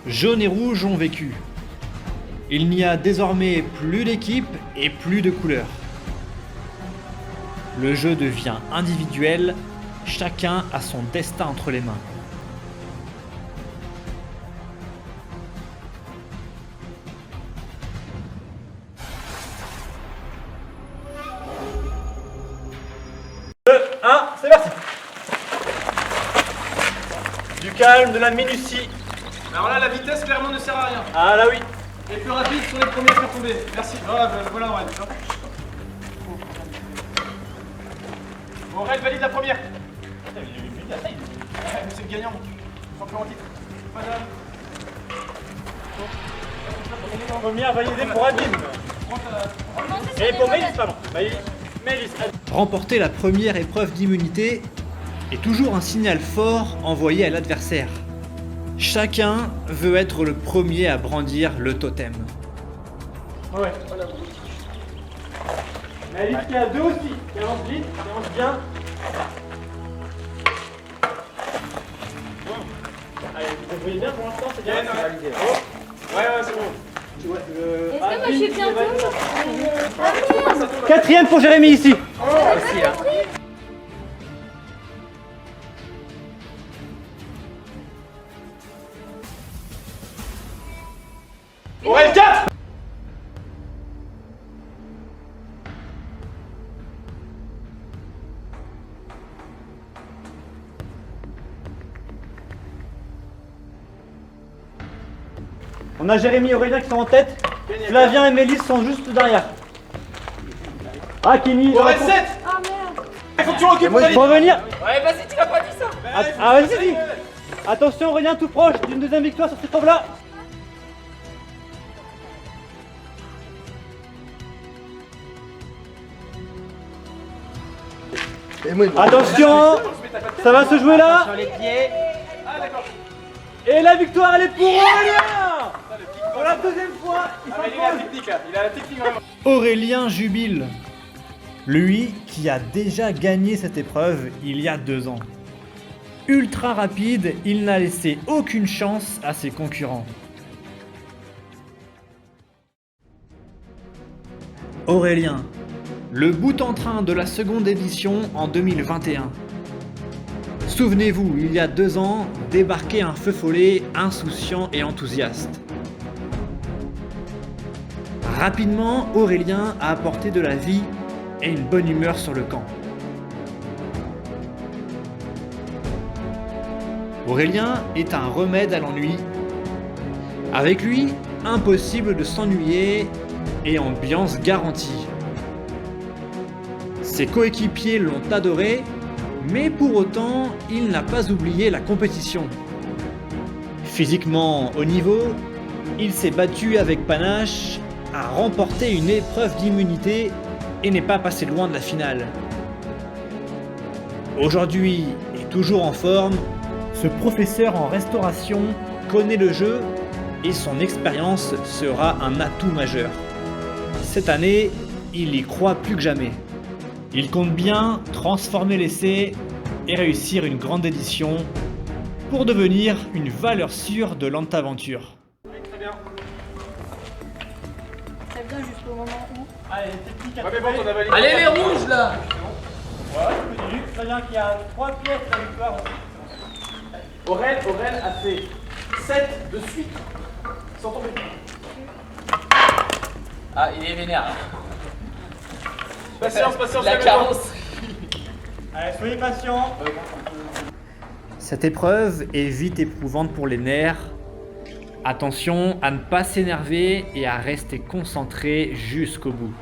Jaune et rouge ont vécu. Il n'y a désormais plus d'équipe et plus de couleurs. Le jeu devient individuel, chacun a son destin entre les mains. C'est parti. Du calme, de la minutie. Alors là, la vitesse clairement ne sert à rien. Ah là oui. Les plus rapides sont les premiers à faire tomber. Merci. Voilà, Aurel. Bon, Aurel valide la première. C'est le gagnant. Champion en titre. Madame. Première validée pour Adim. Et pour Mélis, pardon. Mélis. Remporter la première épreuve d'immunité est toujours un signal fort envoyé à l'adversaire. Chacun veut être le premier à brandir le totem. Ouais. Mélis qui a deux aussi, qui avance vite, qui avance bien. Allez, vous voyez bien pour l'instant, c'est bien. Ouais, c'est bon. Est-ce que moi je suis bientôt Quatrième pour Jérémy ici. Aurel 4. On a Jérémy et Aurélien qui sont en tête. Flavien et Mélis sont juste derrière. Ah, Kenny. Aurel 7. Ah merde. Il faut que tu recules pour Pour revenir. Ouais, vas-y, tu l'as pas dit ça. Ah, vas-y. Attention, Aurélien, tout proche d'une deuxième victoire sur cette épreuve-là. Attention, ça va se jouer là. Sur les pieds. Ah, d'accord. Et la victoire, elle est pour Aurélien. Pour la deuxième fois, il Ah, mais il a la technique là. Il a la technique vraiment. Aurélien jubile. Lui qui a déjà gagné cette épreuve il y a 2 ans. Ultra rapide, il n'a laissé aucune chance à ses concurrents. Aurélien, le bout en train de la seconde édition en 2021. Souvenez-vous, il y a 2 ans, débarquait un feu follet insouciant et enthousiaste. Rapidement, Aurélien a apporté de la vie et une bonne humeur sur le camp. Aurélien est un remède à l'ennui. Avec lui, impossible de s'ennuyer et ambiance garantie. Ses coéquipiers l'ont adoré, mais pour autant, il n'a pas oublié la compétition. Physiquement au niveau, il s'est battu avec panache, a remporté une épreuve d'immunité et n'est pas passé loin de la finale. Aujourd'hui, et toujours en forme, ce professeur en restauration connaît le jeu et son expérience sera un atout majeur. Cette année, il y croit plus que jamais. Il compte bien transformer l'essai et réussir une grande édition pour devenir une valeur sûre de l'Antaventure. Très bien. Très bien jusqu'au moment où. Allez, technique à Ouais, mais bon, t'en as validé. Allez, les rouges là. Voilà, continue. Très bien qu'il y a 3 pièces à la victoire aussi. Aurel a fait 7 de suite sans tomber. Ah, il est vénère. Patience, La calme-toi. carrosserie. Allez, soyez patients. Cette épreuve est vite éprouvante pour les nerfs. Attention à ne pas s'énerver et à rester concentré jusqu'au bout.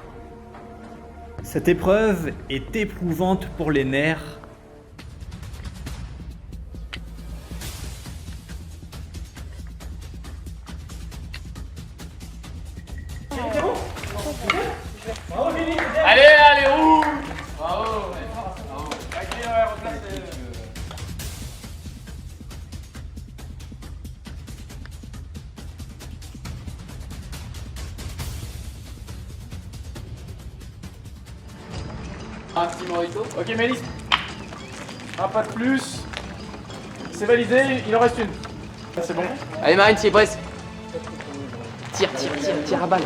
Cette épreuve est éprouvante pour les nerfs. Allez, rouges. Bravo. Ok, ouais, replace. Un petit morito. Ok, Mélis. Un pas de plus. C'est validé, il en reste une. C'est bon. Allez Marine, tu es prête. Tire à balle.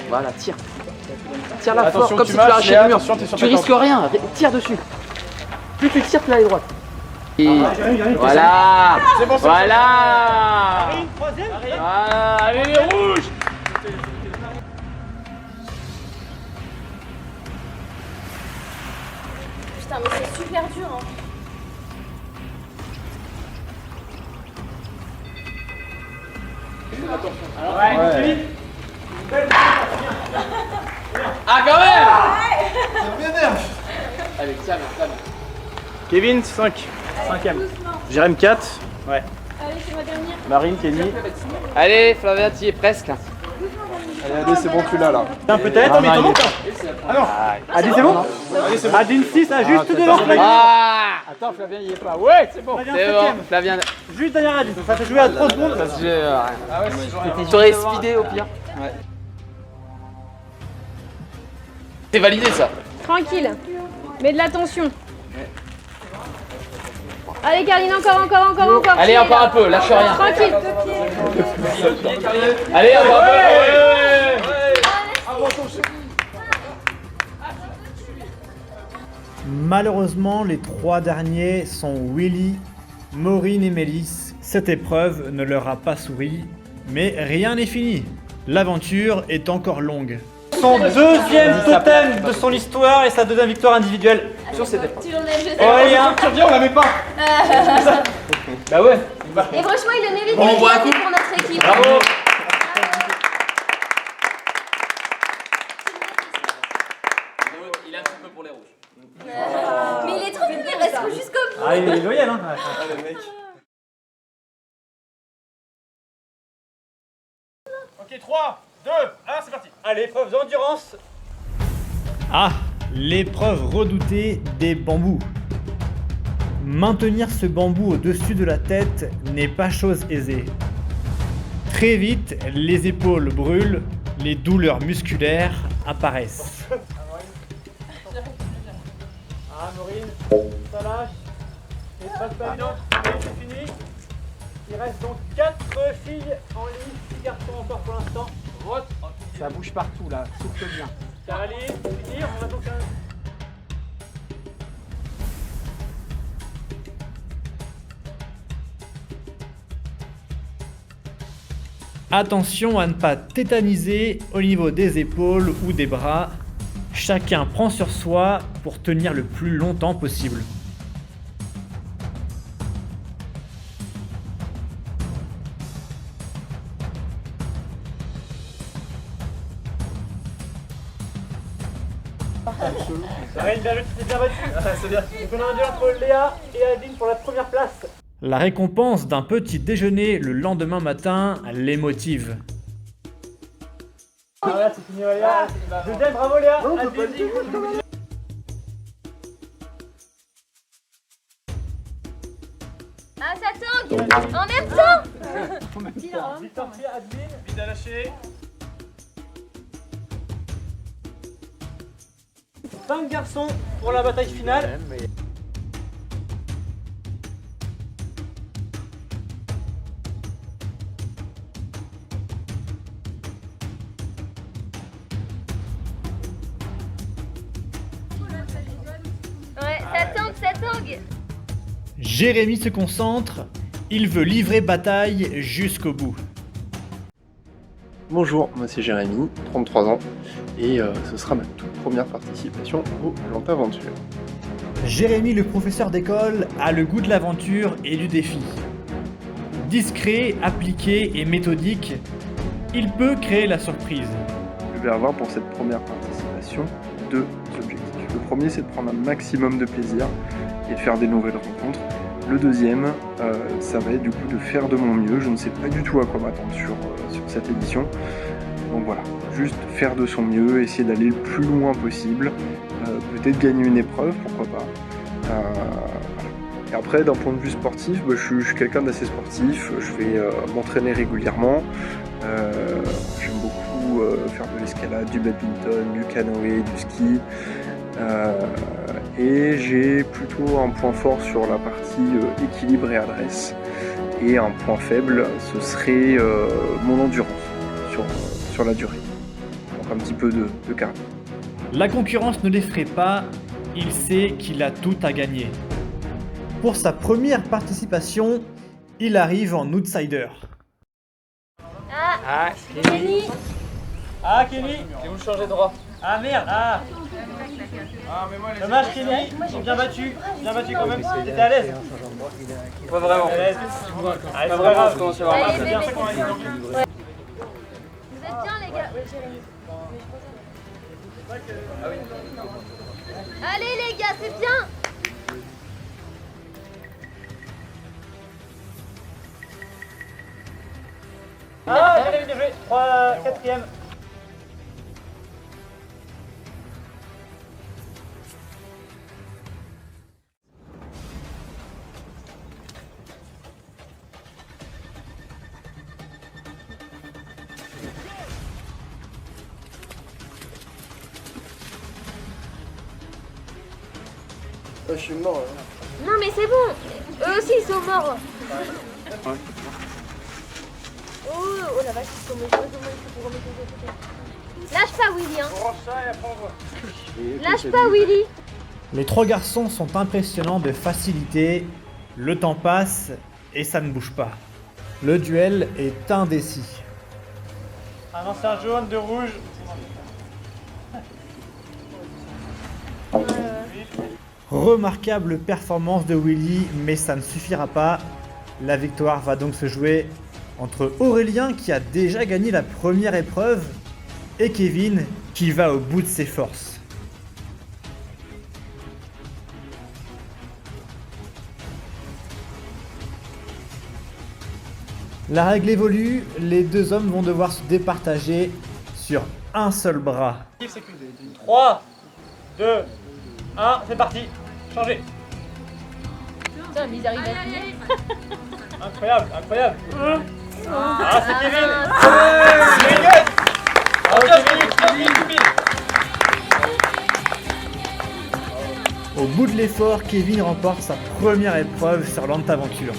Voilà, tire. Tire là fort, comme si tu l'arrachais du mur. Tu risques rien, tire dessus. Plus tu tires, plus elle est droite. Et voilà. C'est bon, voilà. Troisième. Voilà, allez les rouges. Putain, mais c'est super dur, hein. Ouais. Ah quand même. Allez, tiens. Kevin, 5. 5ème. Jérém, 4. Ouais. Allez, c'est ma dernière. Marine, Kenny. Allez Flavia, tu y es presque. Allez, c'est bon, tu l'as là. Peut-être, mais il t'en manque. Ah non. Adine, c'est bon. Adine, 6, là, juste devant. Ah. Attends, Flavien, il y est pas. Ouais, c'est bon. C'est bon, Flavien. Juste derrière Adine. Ça fait jouer à 3 secondes. J'aurais speedé au pire. Ouais. C'est validé ça. Tranquille. Mets de l'attention. Allez, Carline, encore. Allez, encore un peu, lâche rien. Tranquille. Allez, encore un peu. Malheureusement, les 3 derniers sont Willy, Maureen et Mélisse. Cette épreuve ne leur a pas souri, mais rien n'est fini. L'aventure est encore longue. Son deuxième totem de son histoire et sa deuxième victoire individuelle sur cette épreuve. Tu l'enlèves, je sais. Aurélien, tu reviens, on la met pas. Bah ouais. Et franchement, il le mérite. Bon, on voit un pour coup. notre équipe. Bravo. Il a un petit peu pour les rouges. Mais il est trop mignon, il reste jusqu'au bout. Ah, il est loyal, hein. Ok, 3, 2, 1, c'est parti. Allez, épreuve d'endurance. Ah, l'épreuve redoutée des bambous. Maintenir ce bambou au-dessus de la tête n'est pas chose aisée. Très vite, les épaules brûlent, les douleurs musculaires apparaissent. Ah, Maureen, ça lâche. Et pas de panique. C'est fini. Il reste donc 4 filles en ligne, 6 garçons encore pour l'instant. Vote. Ça bouge partout là, souffle bien. Caroline, finir, on va donc Attention à ne pas tétaniser au niveau des épaules ou des bras. Chacun prend sur soi pour tenir le plus longtemps possible. Marine, bien joué, tu t'es bien battu. C'est bien. Donc on a un duel entre Léa et Adeline pour la première place. La récompense d'un petit déjeuner le lendemain matin les motive. Ah voilà, c'est fini, Léa. Deuxième, bravo Léa. Adeline. Ah, ça tangue. En même temps. Vite sorti, Adeline. Vite à lâcher. 5 garçons pour la bataille finale. Ouais, ça tangue. Jérémy se concentre, il veut livrer bataille jusqu'au bout. Bonjour, moi c'est Jérémy, 33 ans, et ce sera ma toute première participation au Lantaventure. Jérémy, le professeur d'école, a le goût de l'aventure et du défi. Discret, appliqué et méthodique, il peut créer la surprise. Je vais avoir pour cette première participation 2 objectifs. Le premier, c'est de prendre un maximum de plaisir et de faire des nouvelles rencontres. Le deuxième, ça va être du coup de faire de mon mieux. Je ne sais pas du tout à quoi m'attendre sur cette édition. Donc voilà, juste faire de son mieux, essayer d'aller le plus loin possible, peut-être gagner une épreuve, pourquoi pas. Et après, d'un point de vue sportif, je suis quelqu'un d'assez sportif, je vais m'entraîner régulièrement. J'aime beaucoup faire de l'escalade, du badminton, du canoë, du ski. Et j'ai plutôt un point fort sur la partie équilibre et adresse. Et un point faible, ce serait mon endurance sur la durée. Donc un petit peu de cardio. La concurrence ne l'effraie pas, il sait qu'il a tout à gagner. Pour sa première participation, il arrive en outsider. Ah, Kenny. Ah, Kenny. Et vous changez de droit. Ah, merde. Ah. Dommage, Kenny. J'ai bien battu quand même. T'étais à l'aise. Pas vraiment. À l'aise. Ah, c'est pas grave. Commence à avoir mal. C'est bien ça qu'on a dit. Vous êtes bien, les gars. Oui, Jérémy. Allez, les gars, c'est bien. Ah, Jérémy, bien joué. 3, 4ème. Je suis mort. Non, mais c'est bon. Eux aussi, ils sont morts. Oh la vache, comment il faut pour remettre les autres. Lâche pas, Willy. Hein. On range ça et après on voit. Lâche pas, Willy. Les trois garçons sont impressionnants de facilité, le temps passe et ça ne bouge pas. Le duel est indécis. Un ancien jaune, 2 rouges. Remarquable performance de Willy, mais ça ne suffira pas. La victoire va donc se jouer entre Aurélien qui a déjà gagné la première épreuve et Kevin qui va au bout de ses forces. La règle évolue, les deux hommes vont devoir se départager sur un seul bras. 3, 2, 1, c'est parti. Changez. Putain, mais ils arrivent à finir. Incroyable, incroyable. Ah, c'est Kevin. Au bout de l'effort, Kevin remporte sa première épreuve sur l'Antaventure.